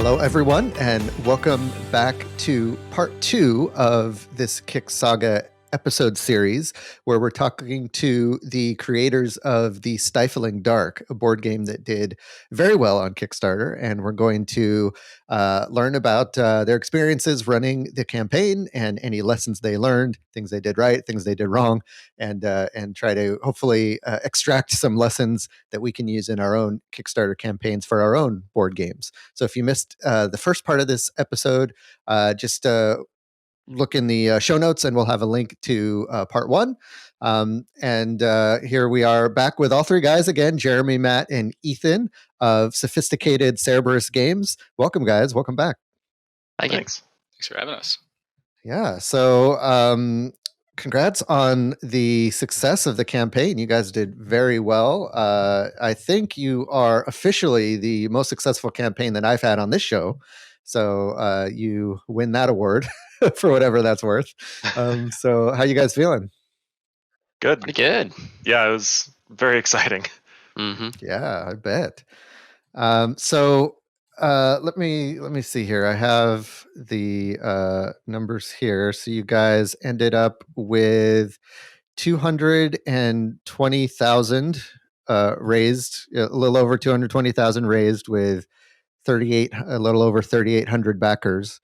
Hello, everyone, and welcome back to part 2 of this KickSaga episode series, where we're talking to the creators of the Stifling Dark, a board game that did very well on Kickstarter, and we're going to learn about their experiences running the campaign and any lessons they learned, things they did right, things they did wrong, and try to hopefully extract some lessons that we can use in our own Kickstarter campaigns for our own board games. So if you missed the first part of this episode, just look in the show notes and we'll have a link to part 1. And here we are back with all three guys again, Jeremy, Matt, and Ethan of Sophisticated Cerberus Games. Welcome, guys. Welcome back. Thanks. Thanks for having us. Yeah. So congrats on the success of the campaign. You guys did very well. I think you are officially the most successful campaign that I've had on this show. So you win that award for whatever that's worth. So how you guys feeling? Good. Pretty good. Yeah, it was very exciting. Mm-hmm. Yeah, I bet. So let me see here. I have the numbers here. So you guys ended up with 220,000 raised, a little over 220,000 raised with a little over 3,800 backers.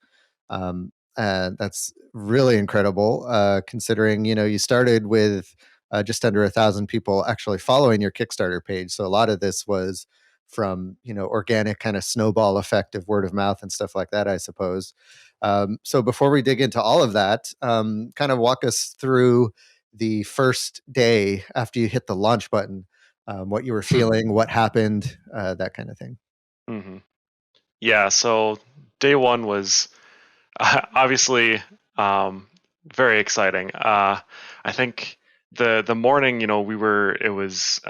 That's really incredible, considering you started with just under 1,000 people actually following your Kickstarter page. So a lot of this was from organic kind of snowball effect of word of mouth and stuff like that, I suppose. So before we dig into all of that, kind of walk us through the first day after you hit the launch button, what you were feeling, what happened, that kind of thing. Mm-hmm. Yeah, so day one was obviously very exciting. I think the morning, it was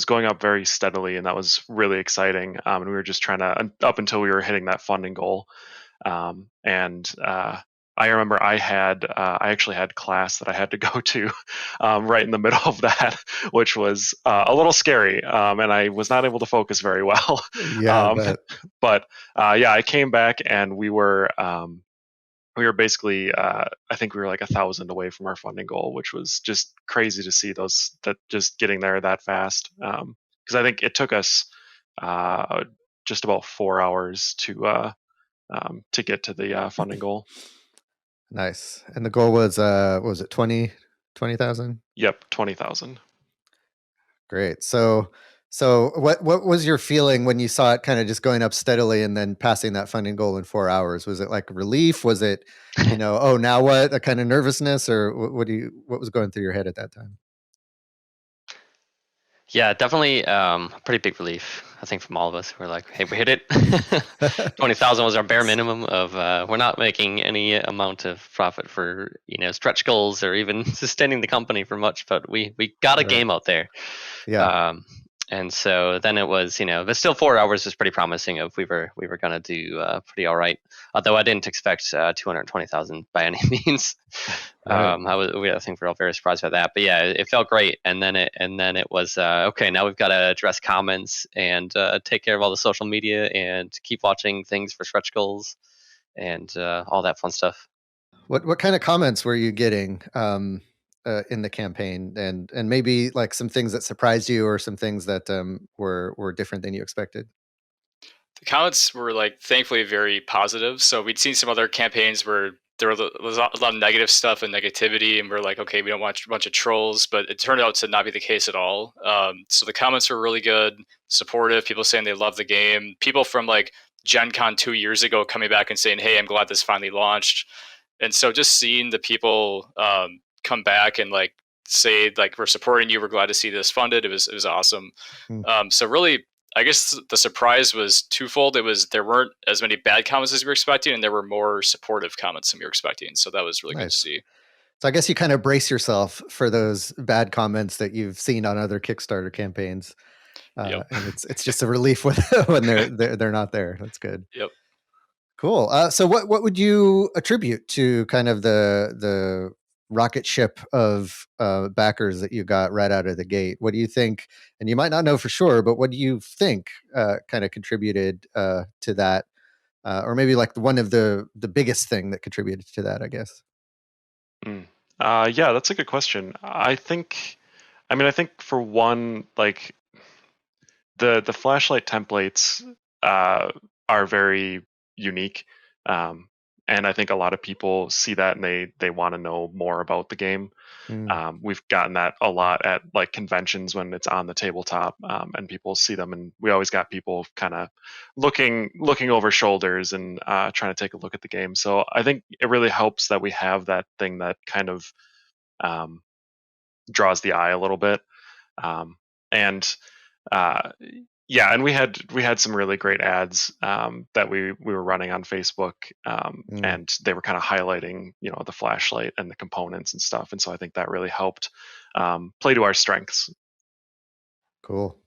going up very steadily, and that was really exciting. And we were just trying to up until we were hitting that funding goal. I remember I actually had class that I had to go to right in the middle of that, which was a little scary, and I was not able to focus very well. Yeah, but I came back and we were basically I think we were like 1,000 away from our funding goal, which was just crazy to see that just getting there that fast. Because I think it took us just about 4 hours to get to the funding goal. Nice. And the goal was what was it 20,000? Yep, 20,000. Great. So what was your feeling when you saw it kind of just going up steadily and then passing that funding goal in 4 hours? Was it like relief? Was it, oh, now what? A kind of nervousness, or what was going through your head at that time? Yeah, definitely pretty big relief, I think, from all of us. We're like, hey, we hit it. 20,000 was our bare minimum of we're not making any amount of profit for, stretch goals or even sustaining the company for much, but we got a game out there. Yeah. And so then it was, but still 4 hours was pretty promising of we were going to do pretty all right. Although I didn't expect 220,000 by any means. Right. I think we're all very surprised by that. But yeah, it felt great. And then it was okay. Now we've got to address comments and take care of all the social media and keep watching things for stretch goals and all that fun stuff. What kind of comments were you getting in the campaign, and maybe like some things that surprised you or some things that were different than you expected? The comments were thankfully very positive. So we'd seen some other campaigns where there was a lot of negative stuff and negativity, and we're like, okay, we don't want a bunch of trolls, but it turned out to not be the case at all. So the comments were really good, supportive, people saying they love the game, people from Gen Con 2 years ago coming back and saying, hey, I'm glad this finally launched. And so just seeing the people come back and say we're supporting you, we're glad to see this funded, it was awesome. So really, I guess the surprise was twofold. There weren't as many bad comments as we were expecting, and there were more supportive comments than we were expecting. So that was really good to see. So I guess you kind of brace yourself for those bad comments that you've seen on other Kickstarter campaigns. Yep. And it's just a relief when they're not there. That's good. Yep. Cool. So what would you attribute to kind of the rocket ship of backers that you got right out of the gate? What do you think? And you might not know for sure, but what do you think kind of contributed to that or maybe like one of the biggest thing that contributed to that, I guess. Yeah, that's a good question. I think for one, like the flashlight templates are very unique, and I think a lot of people see that and they want to know more about the game. We've gotten that a lot at like conventions when it's on the tabletop, and people see them, and we always got people kind of looking over shoulders and trying to take a look at the game. So I think it really helps that we have that thing that kind of um, draws the eye a little bit, and uh, yeah, and we had some really great ads that we were running on Facebook, and they were kind of highlighting the flashlight and the components and stuff, and so I think that really helped play to our strengths. Cool.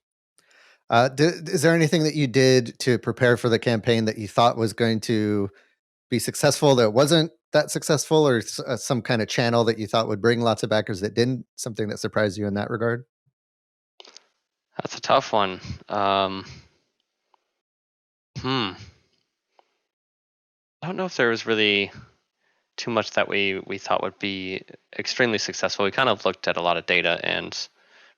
Is there anything that you did to prepare for the campaign that you thought was going to be successful that wasn't that successful, or some kind of channel that you thought would bring lots of backers that didn't? Something that surprised you in that regard? That's a tough one. I don't know if there was really too much that we thought would be extremely successful. We kind of looked at a lot of data and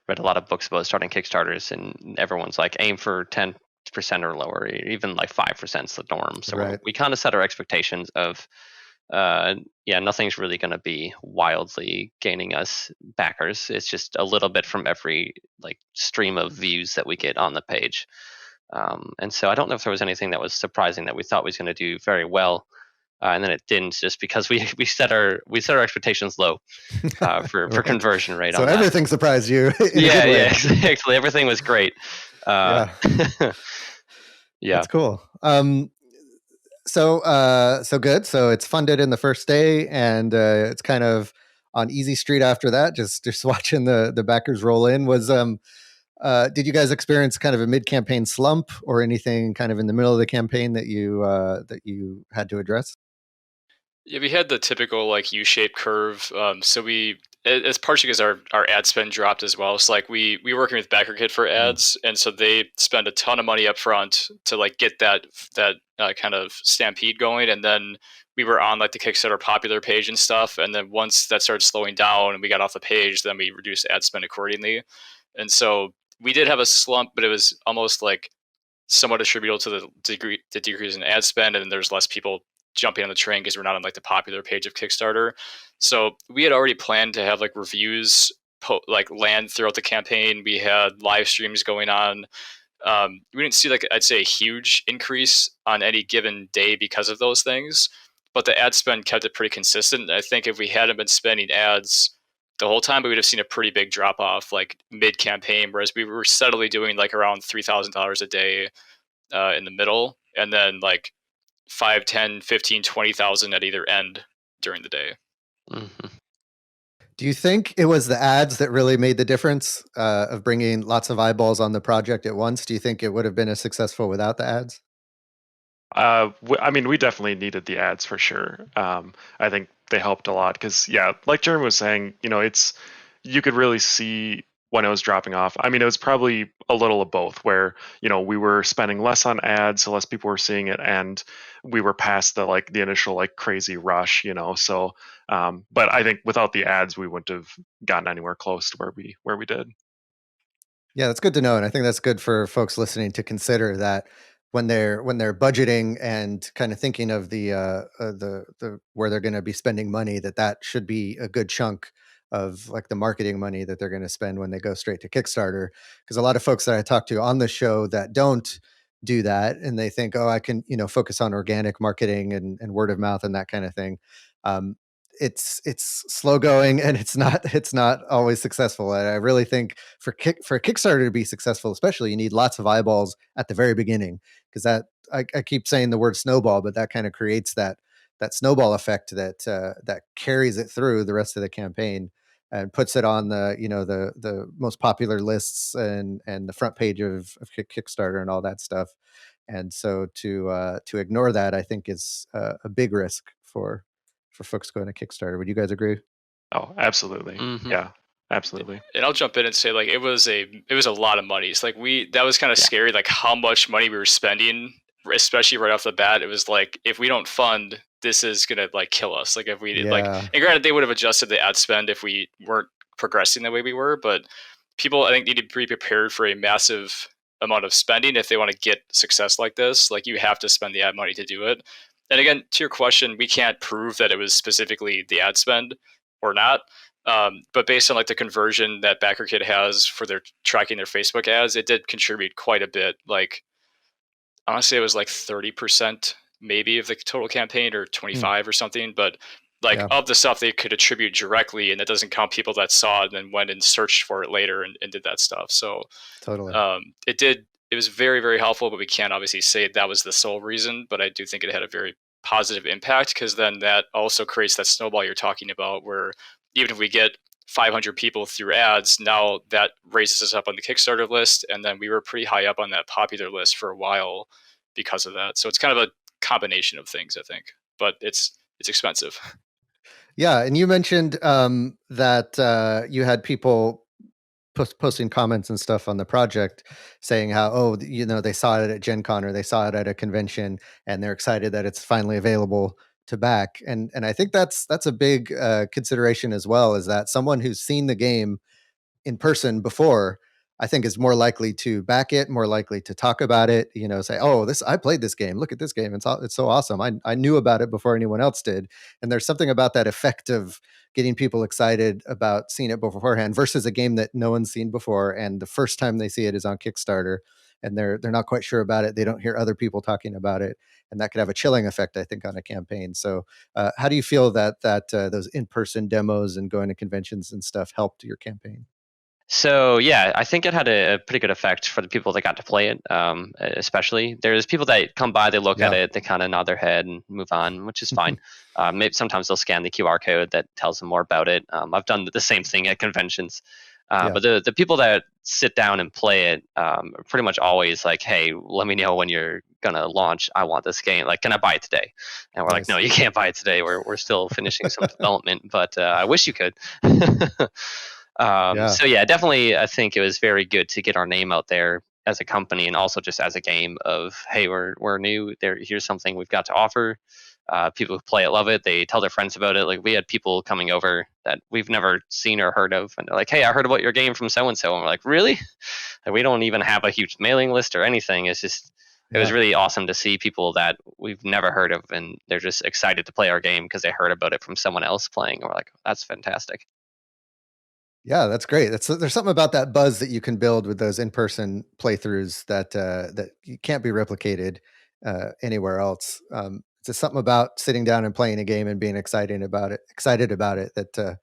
read a lot of books about starting Kickstarters, and everyone's like, aim for 10% or lower, even like 5% is the norm. So Right. we kind of set our expectations of, nothing's really going to be wildly gaining us backers. It's just a little bit from every like stream of views that we get on the page. And so I don't know if there was anything that was surprising that we thought was going to do very well, and then it didn't, just because we set our expectations low for Right. conversion rate. So on everything that. surprised you. In a good Yeah, way. yeah, actually everything was great. Yeah. Yeah. That's cool. So good. So it's funded in the first day, and it's kind of on easy street after that. Just watching the backers roll in. Did you guys experience kind of a mid-campaign slump or anything kind of in the middle of the campaign that you had to address? Yeah, we had the typical like U-shaped curve. So it's partially because our ad spend dropped as well. So like we working with BackerKit for ads, and so they spend a ton of money up front to like get that kind of stampede going, and then we were on like the Kickstarter popular page and stuff. And then once that started slowing down and we got off the page, then we reduced ad spend accordingly. And so we did have a slump, but it was almost like somewhat attributable to the decrease in ad spend, and there's less people jumping on the train because we're not on like the popular page of Kickstarter. So we had already planned to have like reviews like land throughout the campaign. We had live streams going on. We didn't see like I'd say a huge increase on any given day because of those things, but the ad spend kept it pretty consistent. I think if we hadn't been spending ads the whole time, we would have seen a pretty big drop off like mid campaign, whereas we were steadily doing like around $3,000 a day in the middle, and then like 5, 10, 15, 20,000 at either end during the day. Mm-hmm. Do you think it was the ads that really made the difference of bringing lots of eyeballs on the project at once? Do you think it would have been as successful without the ads? We definitely needed the ads for sure. I think they helped a lot because, yeah, like Jeremy was saying, you could really see when it was dropping off. I mean, it was probably a little of both, where we were spending less on ads, so less people were seeing it, and we were past the initial like crazy rush, So, but I think without the ads, we wouldn't have gotten anywhere close to where we did. Yeah, that's good to know, and I think that's good for folks listening to consider that when they're budgeting and kind of thinking of the where they're going to be spending money, that should be a good chunk of like the marketing money that they're going to spend when they go straight to Kickstarter. Because a lot of folks that I talk to on the show that don't do that, and they think, oh, I can focus on organic marketing and word of mouth and that kind of thing. Um, it's slow going, and it's not always successful. And I really think for a Kickstarter to be successful, especially, you need lots of eyeballs at the very beginning, because I keep saying the word snowball, but that kind of creates that snowball effect that carries it through the rest of the campaign and puts it on the most popular lists and the front page of Kickstarter and all that stuff. And so to ignore that, I think is a big risk for folks going to Kickstarter. Would you guys agree? Oh, absolutely. Mm-hmm. Yeah, absolutely. And I'll jump in and say like it was a lot of money. It's like that was kind of scary, like how much money we were spending especially right off the bat, it was like, if we don't fund, this is gonna like kill us. Like if we did, like, Yeah. and granted, they would have adjusted the ad spend if we weren't progressing the way we were, but people I think need to be prepared for a massive amount of spending if they want to get success like this. Like you have to spend the ad money to do it. And again, to your question, we can't prove that it was specifically the ad spend or not. But based on like the conversion that BackerKit has for their tracking their Facebook ads, it did contribute quite a bit. Like I want to say it was like 30% maybe of the total campaign or 25 or something. But like Yeah. of the stuff they could attribute directly, and that doesn't count people that saw it and then went and searched for it later and did that stuff. So Totally. it was very, very helpful, but we can't obviously say that was the sole reason. But I do think it had a very positive impact, because then that also creates that snowball you're talking about, where even if we get 500 people through ads, now that raises us up on the Kickstarter list. And then we were pretty high up on that popular list for a while because of that. So it's kind of a combination of things, I think, but it's expensive. Yeah, and you mentioned that you had people posting comments and stuff on the project saying how, they saw it at Gen Con or they saw it at a convention and they're excited that it's finally available to back. And I think that's a big consideration as well, is that someone who's seen the game in person before, I think is more likely to back it, more likely to talk about it, say, oh, I played this game. Look at this game. It's so awesome. I knew about it before anyone else did. And there's something about that effect of getting people excited about seeing it beforehand versus a game that no one's seen before. And the first time they see it is on Kickstarter and they're not quite sure about it. They don't hear other people talking about it. And that could have a chilling effect, I think, on a campaign. So how do you feel that those in-person demos and going to conventions and stuff helped your campaign? So yeah, I think it had a pretty good effect for the people that got to play it. Especially there's people that come by, they look at it, they kind of nod their head and move on, which is fine. Maybe sometimes they'll scan the QR code that tells them more about it. I've done the same thing at conventions. But the people that sit down and play it are pretty much always like, hey, let me know when you're gonna launch. I want this game. Like, can I buy it today? And we're like, no, you can't buy it today. We're still finishing some development, but I wish you could. So yeah, definitely, I think it was very good to get our name out there as a company and also just as a game of, hey, we're new. Here's something we've got to offer. People who play it love it. They tell their friends about it. Like we had people coming over that we've never seen or heard of, and they're like, "Hey, I heard about your game from so and so." And we're like, "Really?" And we don't even have a huge mailing list or anything. It's just it was really awesome to see people that we've never heard of, and they're just excited to play our game because they heard about it from someone else playing. And we're like, "That's fantastic." Yeah, that's great. There's something about that buzz that you can build with those in-person playthroughs that you can't be replicated anywhere else. It's just something about sitting down and playing a game and being excited about it that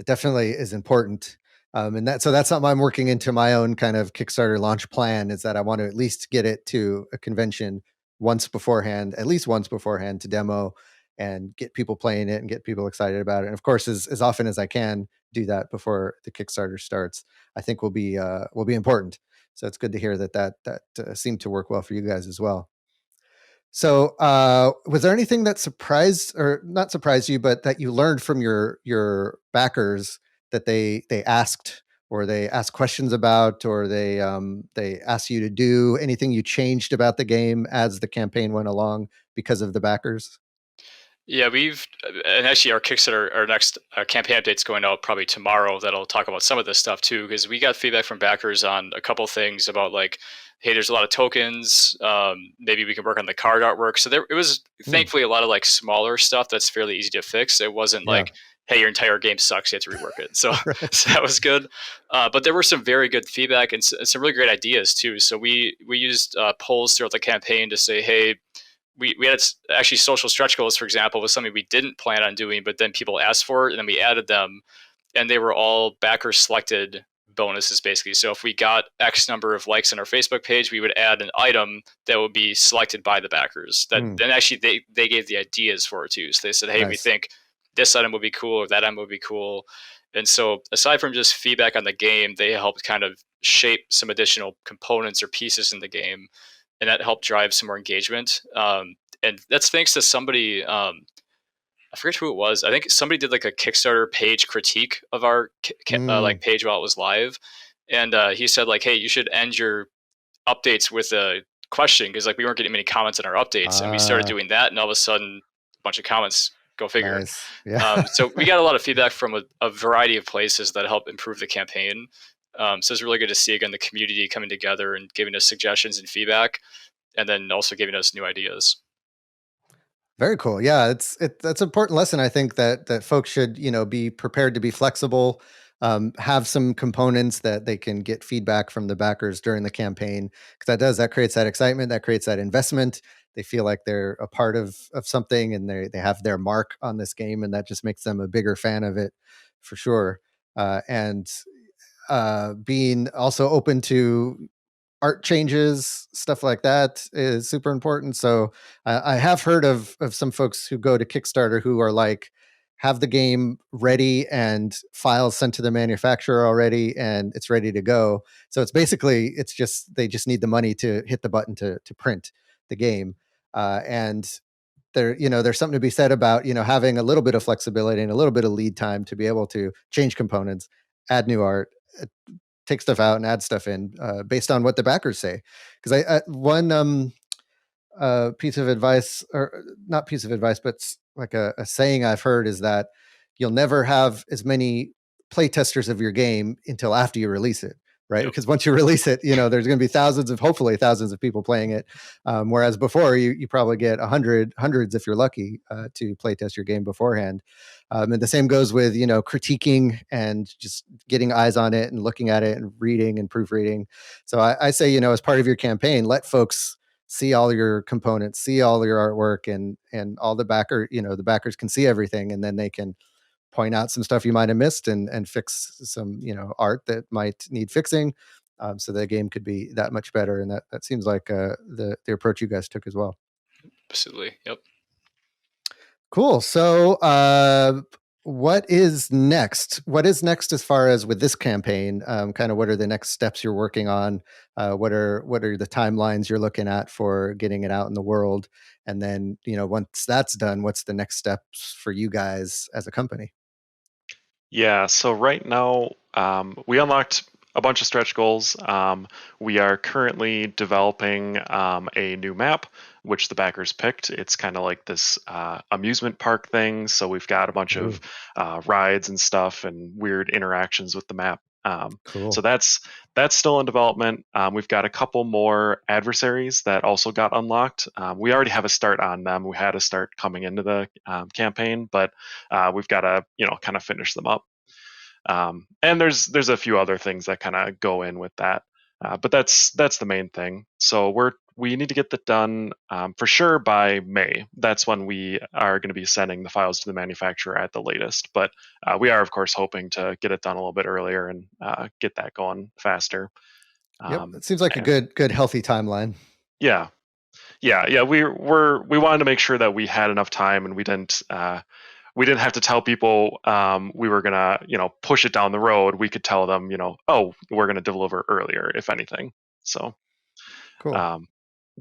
definitely is important. So that's something I'm working into my own kind of Kickstarter launch plan, is that I want to at least get it to a convention at least once beforehand to demo and get people playing it and get people excited about it. And of course, as often as I can do that before the Kickstarter starts, I think will be important. So it's good to hear that seemed to work well for you guys as well. So, was there anything that surprised or not surprised you, but that you learned from your backers that they asked or they asked questions about, or they asked you to do anything you changed about the game as the campaign went along because of the backers? Yeah, and actually our Kickstarter, our next campaign update's going out probably tomorrow. That'll talk about some of this stuff too, because we got feedback from backers on a couple things about like, hey, there's a lot of tokens. Maybe we can work on the card artwork. So it was thankfully a lot of like smaller stuff that's fairly easy to fix. It wasn't like, hey, your entire game sucks, you have to rework it. So, so that was good. But there were some very good feedback and some really great ideas too. So we used polls throughout the campaign to say, hey, we had actually social stretch goals, for example, was something we didn't plan on doing, but then people asked for it and then we added them, and they were all backer selected bonuses basically. So if we got X number of likes on our Facebook page, we would add an item that would be selected by the backers. Then actually they gave the ideas for it too. So they said, hey, we think this item would be cool or that item would be cool. And so aside from just feedback on the game, they helped kind of shape some additional components or pieces in the game, and that helped drive some more engagement. And that's thanks to somebody, I forget who it was. I think somebody did like a Kickstarter page critique of our like page while it was live, and he said like, "Hey, you should end your updates with a question, because like we weren't getting many comments on our updates, and we started doing that, and all of a sudden a bunch of comments. Go figure. Nice. Yeah. So we got a lot of feedback from a variety of places that help improve the campaign. So it's really good to see again the community coming together and giving us suggestions and feedback, and then also giving us new ideas. Very cool. Yeah, that's an important lesson. I think that folks should, be prepared to be flexible, have some components that they can get feedback from the backers during the campaign, because that creates that excitement, that creates that investment. They feel like they're a part of something, and they have their mark on this game, and that just makes them a bigger fan of it, for sure. And being also open to art changes, stuff like that is super important. So I have heard of some folks who go to Kickstarter who are like, have the game ready and files sent to the manufacturer already, and it's ready to go. So it's basically, they just need the money to hit the button to print the game. And there's something to be said about, having a little bit of flexibility and a little bit of lead time to be able to change components, add new art, take stuff out and add stuff in, based on what the backers say. Because one piece of advice, or not piece of advice, but like a saying I've heard, is that you'll never have as many play testers of your game until after you release it. Right. Yep. Because once you release it, there's going to be hopefully thousands of people playing it. Whereas before you probably get hundreds, if you're lucky, to play test your game beforehand. And the same goes with, critiquing and just getting eyes on it and looking at it and reading and proofreading. So I say, as part of your campaign, let folks see all your components, see all your artwork, and all the backers can see everything, and then they can point out some stuff you might have missed and fix some, art that might need fixing. So the game could be that much better. And that seems like the approach you guys took as well. Absolutely. Yep. Cool. So what is next? What is next as far as with this campaign? Kind of what are the next steps you're working on? What are the timelines you're looking at for getting it out in the world? And then, once that's done, what's the next steps for you guys as a company? Yeah, so right now we unlocked a bunch of stretch goals. We are currently developing a new map, which the backers picked. It's kind of like this amusement park thing. So we've got a bunch of rides and stuff and weird interactions with the map. Cool. So that's still in development. We've got a couple more adversaries that also got unlocked. We already have a start on them. We had a start coming into the campaign, but we've got to kind of finish them up. And there's a few other things that kind of go in with that, but that's the main thing. So we need to get that done for sure by May. That's when we are going to be sending the files to the manufacturer at the latest. But we are, of course, hoping to get it done a little bit earlier and get that going faster. Yep, it seems like a good healthy timeline. Yeah. We wanted to make sure that we had enough time, and we didn't have to tell people we were gonna push it down the road. We could tell them oh, we're gonna deliver earlier, if anything. So cool.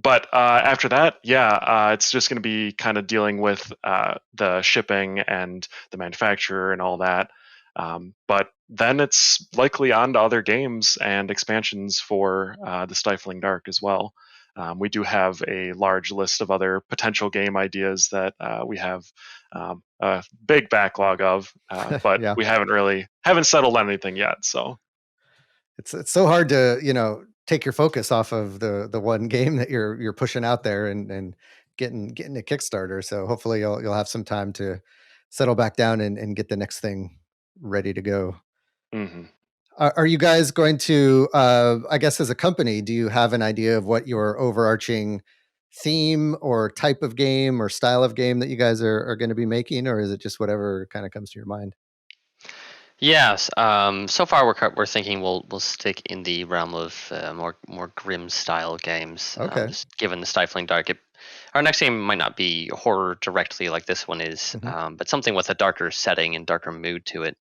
But after that, it's just going to be kind of dealing with the shipping and the manufacturer and all that. But then it's likely on to other games and expansions for the Stifling Dark as well. We do have a large list of other potential game ideas that we have a big backlog of, but Yeah. we haven't settled on anything yet. So it's so hard to take your focus off of the one game that you're pushing out there and getting a Kickstarter. So hopefully you'll have some time to settle back down and get the next thing ready to go. Mm-hmm. Are you guys going to, I guess as a company, do you have an idea of what your overarching theme or type of game or style of game that you guys are going to be making, or is it just whatever kind of comes to your mind? Yes. So far, we're thinking we'll stick in the realm of more grim style games. Okay. Just given the Stifling Dark, our next game might not be horror directly like this one is, but something with a darker setting and darker mood to it.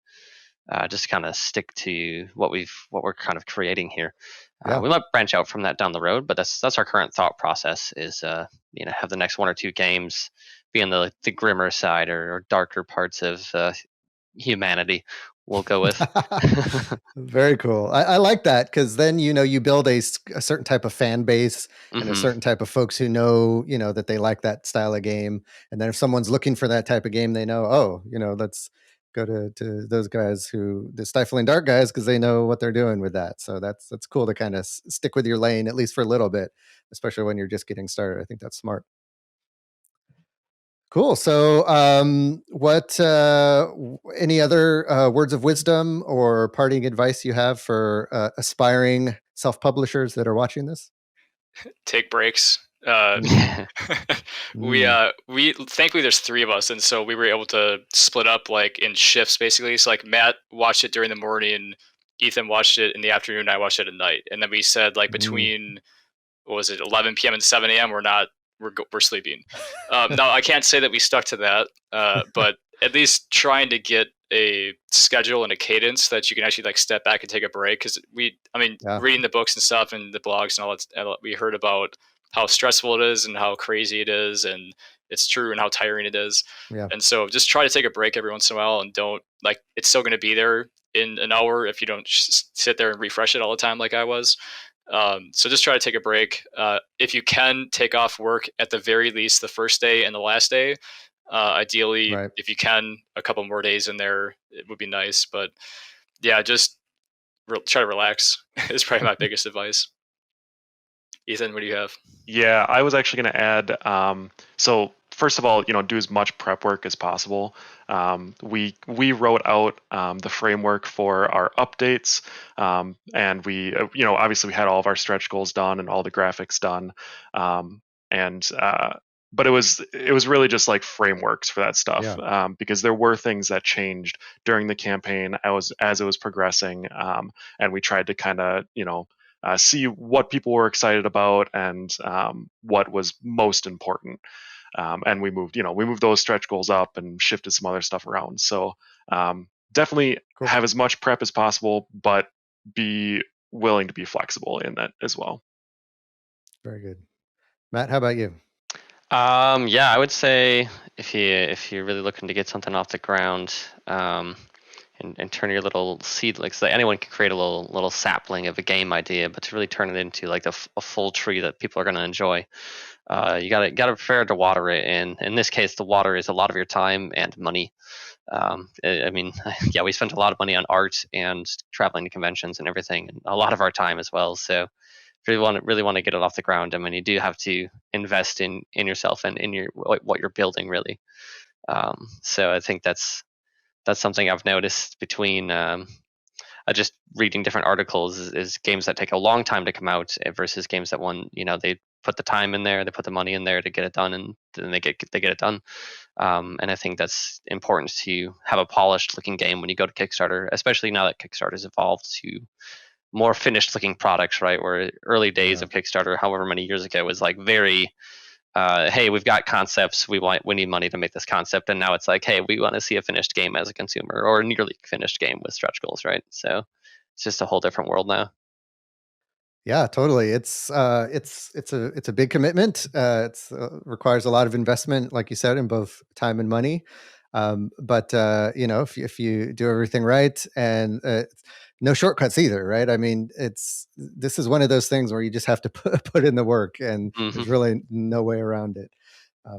Just kind of stick to what we're kind of creating here. Yeah. We might branch out from that down the road, but that's our current thought process. Is have the next one or two games be on the grimmer side or darker parts of humanity, we'll go with. Very cool. I like that, because then you build a certain type of fan base and a certain type of folks who know that they like that style of game. And then if someone's looking for that type of game, they know, oh, let's go to those guys, the Stifling Dark guys, because they know what they're doing with that. So that's cool to kind of stick with your lane, at least for a little bit, especially when you're just getting started. I think that's smart. Cool. So, what? Any other words of wisdom or parting advice you have for aspiring self-publishers that are watching this? Take breaks. We thankfully there's 3 of us, and so we were able to split up like in shifts basically. So like Matt watched it during the morning, Ethan watched it in the afternoon, I watched it at night, and then we said like between what was it, 11 p.m. and 7 a.m. we're sleeping. No, I can't say that we stuck to that, but at least trying to get a schedule and a cadence that you can actually like step back and take a break. Because reading the books and stuff and the blogs and all that, we heard about how stressful it is and how crazy it is, and it's true, and how tiring it is. Yeah. And so just try to take a break every once in a while, and don't like it's still going to be there in an hour if you don't sit there and refresh it all the time like I was. So just try to take a break. If you can, take off work at the very least the first day and the last day. Ideally, if you can, a couple more days in there, it would be nice. But yeah, just try to relax is probably my biggest advice. Ethan, what do you have? Yeah, I was actually going to add. So first of all, do as much prep work as possible. We wrote out the framework for our updates, and we obviously we had all of our stretch goals done and all the graphics done, but it was really just like frameworks for that stuff, because there were things that changed during the campaign as it was progressing, and we tried to kind of see what people were excited about and what was most important. And we moved those stretch goals up and shifted some other stuff around. So definitely have as much prep as possible, but be willing to be flexible in that as well. Very good. Matt, how about you? Yeah, I would say if you're really looking to get something off the ground, and turn your little seedlings. Like anyone can create a little sapling of a game idea, but to really turn it into like a full tree that people are going to enjoy, you got to prepare to water it. And in this case, the water is a lot of your time and money. Yeah, we spent a lot of money on art and traveling to conventions and everything, and a lot of our time as well. So if you really want to get it off the ground, I mean, you do have to invest in yourself and in what you're building, really. So I think that's something I've noticed between just reading different articles is games that take a long time to come out versus games that they put the time in there, they put the money in there to get it done, and then they get it done. And I think that's important to have a polished looking game when you go to Kickstarter, especially now that Kickstarter's evolved to more finished looking products, right? Where early days of Kickstarter, however many years ago, was like very hey, we've got concepts, we need money to make this concept, and now it's like, hey, we want to see a finished game as a consumer, or a nearly finished game with stretch goals, right? So it's just a whole different world now. Yeah, totally. It's a big commitment. It requires a lot of investment, like you said, in both time and money. But if you do everything right, and no shortcuts either, right? I mean, this is one of those things where you just have to put in the work, and there's really no way around it.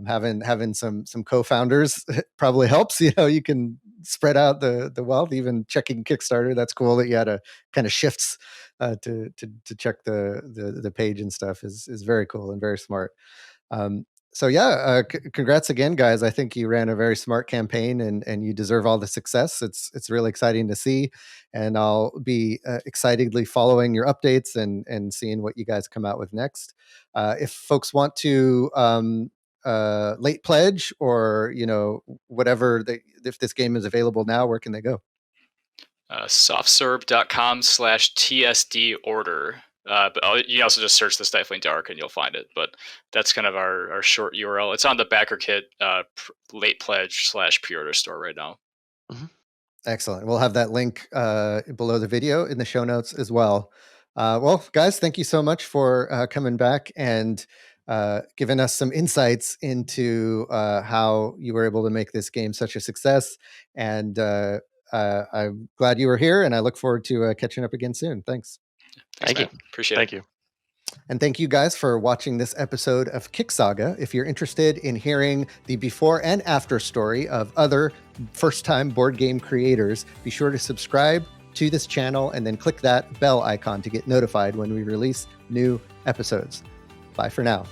Having some co-founders probably helps. You can spread out the wealth. Even checking Kickstarter, that's cool that you had a kind of shifts to check the page and stuff is very cool and very smart. So yeah, congrats again, guys. I think you ran a very smart campaign, and you deserve all the success. It's really exciting to see, and I'll be excitedly following your updates and seeing what you guys come out with next. If folks want to late pledge, or whatever, if this game is available now, where can they go? softserb.com/TSD order. But you also just search the Stifling Dark and you'll find it. But that's kind of our short URL. It's on the backer kit late pledge /pre-order store right now. Mm-hmm. Excellent. We'll have that link below the video in the show notes as well. Well, guys, thank you so much for coming back and giving us some insights into how you were able to make this game such a success, and I'm glad you were here, and I look forward to catching up again soon. Thanks. Thank you. Appreciate Thank it. you. And thank you guys for watching this episode of KickSaga. If you're interested in hearing the before and after story of other first-time board game creators, be sure to subscribe to this channel and then click that bell icon to get notified when we release new episodes. Bye for now.